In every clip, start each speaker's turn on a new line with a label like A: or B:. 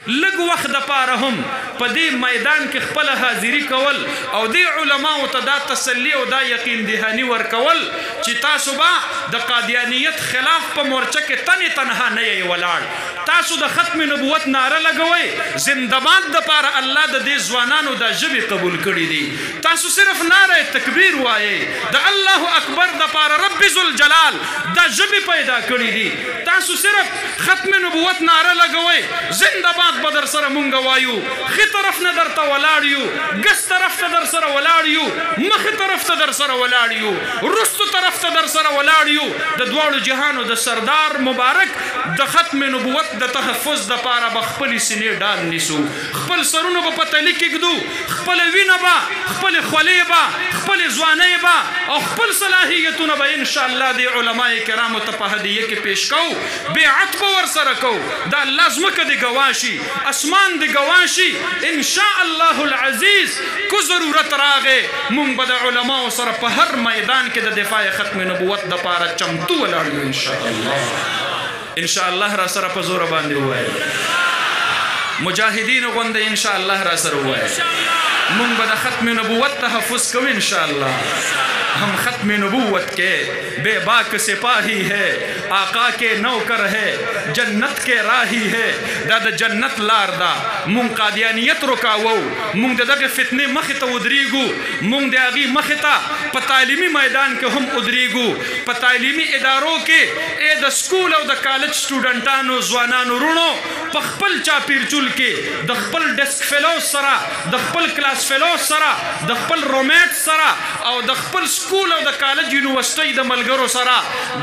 A: لږ وخت دپاره هم په دې میدان کې خپله حاضري کول او دې علماو ته دا تسلي او دا یقین دهاني ورکول چې تاسو به د قادیانیت خلاف په مورچه کې تنې تنها نه یې ولاړ، تاسو د ختم نبوت ناره لګوئ، زنده‌باد دپاره الله د دې ځوانانو دا ژبې قبول کړي دي. تاسو صرف ناره تکبیر وایئ، د الله اکبر دپاره رب ذوالجلال دا ژبې پیدا کړي دي. تاسو صرف ختم نبوت ناره لګوئ، زنده‌باد به در سره مونږ وایو، ښي طرف نه درته ولاړ یو، ګس طرف ته در سره ولاړ یو، مخې طرف ته در سره ولاړ یو، رستو طرف ته در سره ولاړ یو. د دواړو جهانو د سردار مبارک د ختم نبوت د تحفظ دپاره به خپلې سینې ډال نیسو، خپل سرونه به په تلي کېږدو، خپله وینه به، خپلې خولې به، خپلې ځوانۍ به او خپل صلاحیتونه به انشاءالله د علمای کرامو ته په هدیه کې پیش کوو، بیعت به ورسره کوو. د الله ځمکه دې ګواه شي، اسمان دې ګواه شي، انشاء الله العزیز کو ضرورت راغې مونږ به د علماو سره په هر میدان کې د دفاع ختم نبوت دپاره چمتو ولاړ یو انشاءالله را سره په زوره باندې ووایه، مجاهدینو غوندې انشاءالله را سره ووایه. مونږ به د ختم نبوت تحفظ کوو انشاءالله. ہم ختم نبوت کے بے باک سپاہی ہے، آقا کے نوکر ہے، جنت کے راہی ہے. دا د جنت لار دا مونږ قادیانیت رکاوو، مونږ د دغه فتنې مخې ته ودرېږو، مونږ د هغې مخې ته په تعلیمي میدان کې هم ودرېږو، په تعلیمي ادارو کې د سکول او د کالج سټوډنټانو ځوانانو رونو په خپل چاپیرچول کې د خپل ډیسک فیلوز سره، د خپل کلاس فیلوز سره، د خپل رومیټ سره او د خپل سکول او د کالج یونیورسټۍ د ملګرو سره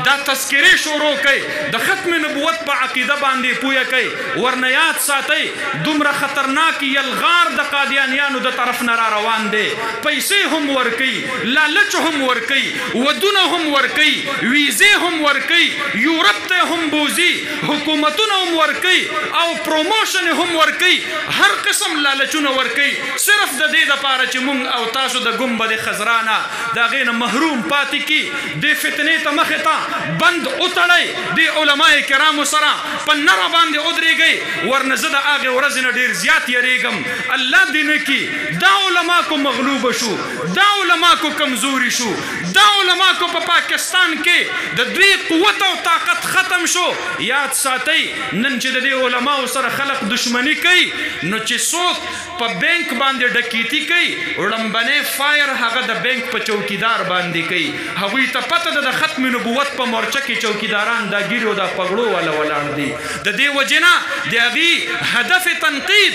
A: دا تذکرې شروع کوي، د ختم نبوت په عقیده باندې پوهه کوي. ورنه یاد ساتئ دومره خطرناک یلغار د قادیانیانو د طرف نه را روان دی، پیسې هم ورکوي، لالچ هم ورکوي، ودونه هم ورکوي، ویزې هم ورکوي، یورپ ته هم بوزي، حکومتونه هم ورکوي او پروموشن هم ورکوي، هر قسم لالچونه ورکوي، صرف د دې دپاره چې مونږ او تاسو د ګنبد خضرا نه د هغې نه محروم پاتې کي. دې فتنې ته مخې ته بند وتړئ، د علمای کرامو سره په نره باندې ودرېږئ. ورنه زه د هغې ورځې نه ډېر زیات یریږم الله دې نه کي دا علما کو مغلوبه شو، دا علما کو کمزوري شو، دا علما کو په پاکستان کې د دوی قوت او طاقت ختم شو. یاد ساتئ نن چې د دې علماو سره خلق دشمني کوي نو چې څوک په بینک باندې ډکیتي کوي وړمبنی فایر هغه د بینک په چوکیدار باندې کوي. هغوی ته پته ده د ختم نبوت په مورچه کې چوکیداران دا ګیري او دا پګړو والا ولاړ دي. د دې وجې نه د هغې هدف تنقید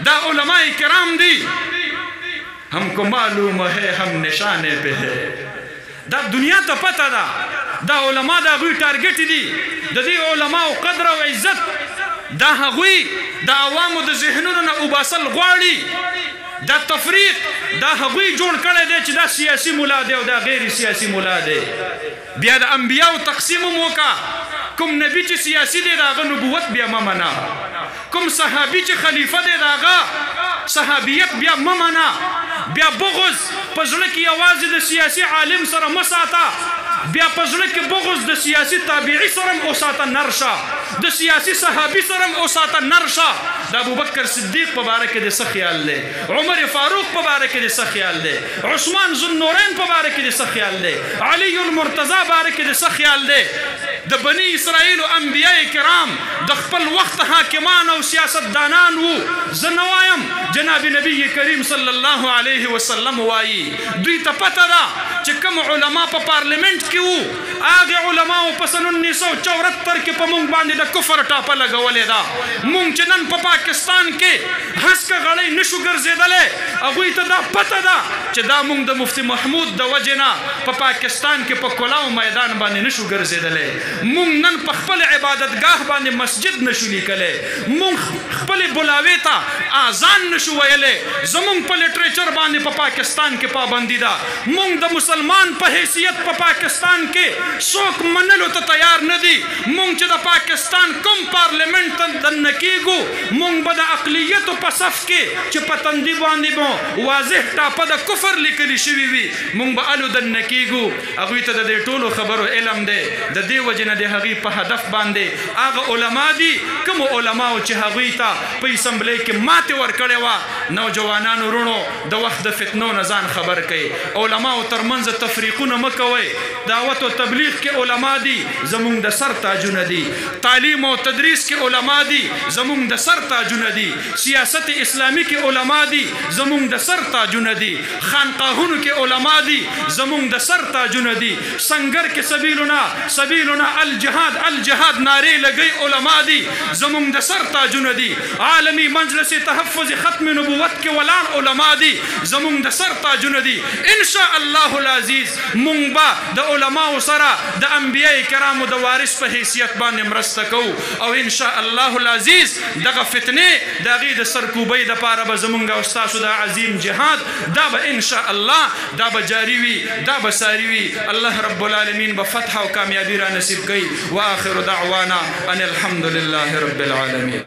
A: دا علماء کرام دي. ہم کو معلوم ہے ہم نشانے پہ ہے، دا دنیا ته پته ده دا علما د هغوی ټارګټ دي. د دې علماو قدر او عزت دا هغوی د عوامو د ذهنونو نه وباسل غواړي. دا تفریق دا هغوی جوړ کړی دی چې دا سیاسي ملا دی او دا غیر سیاسي ملا دی. بیا د انبیاو تقسیم هم وکړه، کوم نبی چې سیاسي دی د هغه نبوت بیا مه منه، کوم صحابي چې خلیفه دی د هغه صحابیت بیا مه منه. بیا بغض په زړه کې یوازې د سیاسي عالم سره مه ساته، بیا په زړه کې بغض د سیاسي تابعي سره هم وساته نرشه، د سیاسي صحابي سره هم وساته نرشه. د ابوبکر صدیق په باره کې د څه خیال دی، عمر فاروق په باره کې د څه خیال دی، عثمان ذوالنورین په باره کې د څه خیال دی، علي المرتضی باره کې د څه خیال دی. د بني اسرائیل او انبیاء کرام د خپل وخت حاکمان او سیاستدانان وو. زه نه وایم، جناب نبی کریم صلی الله علیه وسلم وایي دوی ته پته ده چې کوم علما په پارلیمنت کې وو هغې علماو په سن 1974 کې په مونږ باندې د کفر ټاپه لګولې ده. مونږ چې نن په پاکستان کې هسکه غړی نشو ګرځېدلی، هغوی ته دا پته ده چې دا مونږ د مفتی محمود د وجې نه په پاکستان کې په کلاو میدان باندې نشو ګرځېدلی. مونږ نن په خپل عبادتګاه باندې مسجد نشو لیکلی، مونږ خپلې بلاوې ته اذان نشو ویلی. زمونږ په لټریچر باندې په پاکستان کې پابندي ده. مونږ د مسلمان په حیثیت په پاکستان کې څوک منلو ته تیار نه دي. مونږ چې د پاکستان کوم پارلیمنت ته دننه کېږو مونږ به د اقلیتو په صف کې چې په تندي باندې به واضح ټاپه د کفر لیکلي شوي وي مونږ به الو دننه کېږو. هغوی ته د دې ټولو خبرو علم دی. د دې وجې نه د هغې په هدف باندې هغه علما دي کوم علماو چې هغوی ته ته په اسمبلی کې ماتې ورکړې وه. نوجوانانو وروڼو د وخت د فتنو نه ځان خبر کړئ. علماو ترمنځ تفریقونه مه کوئ. دعوت او تبلیغ کې علما دي زمونږ د سر تاجونه دي. تعلیم او تدریس کې علما دي زمونږ د سر تاجونه دي. سیاست اسلامی کې علما دي زمونږ د سر تاجونه دي. خانقاهونو کې علما دي زمونږ د سر تاجونه دي. سنگر کې سبیلنا الجهاد الجهاد نعرې لګي علما دي زمونږ د سر تاجونه دي. عالمی مجلس تحفظ ختم نبوت کې ولاړ علما دي زمونږ د سر تاجونه دي. ان شاء الله العزیز مونږ به د علماو سره د انبیاء کرامو د وارث په حیثیت باندې مرسته کوو او ان شاء الله العزیز دغه فتنې د هغې د سرکوبۍ دپاره به زمونږ او ستاسو د عظیم جهاد دا به ان شاء الله دا به جاري وي دا به ساري وي. الله رب العالمین به فتح او کامیابی را نصیب کوي. واخر دعوانا ان الحمد لله رب العالمین.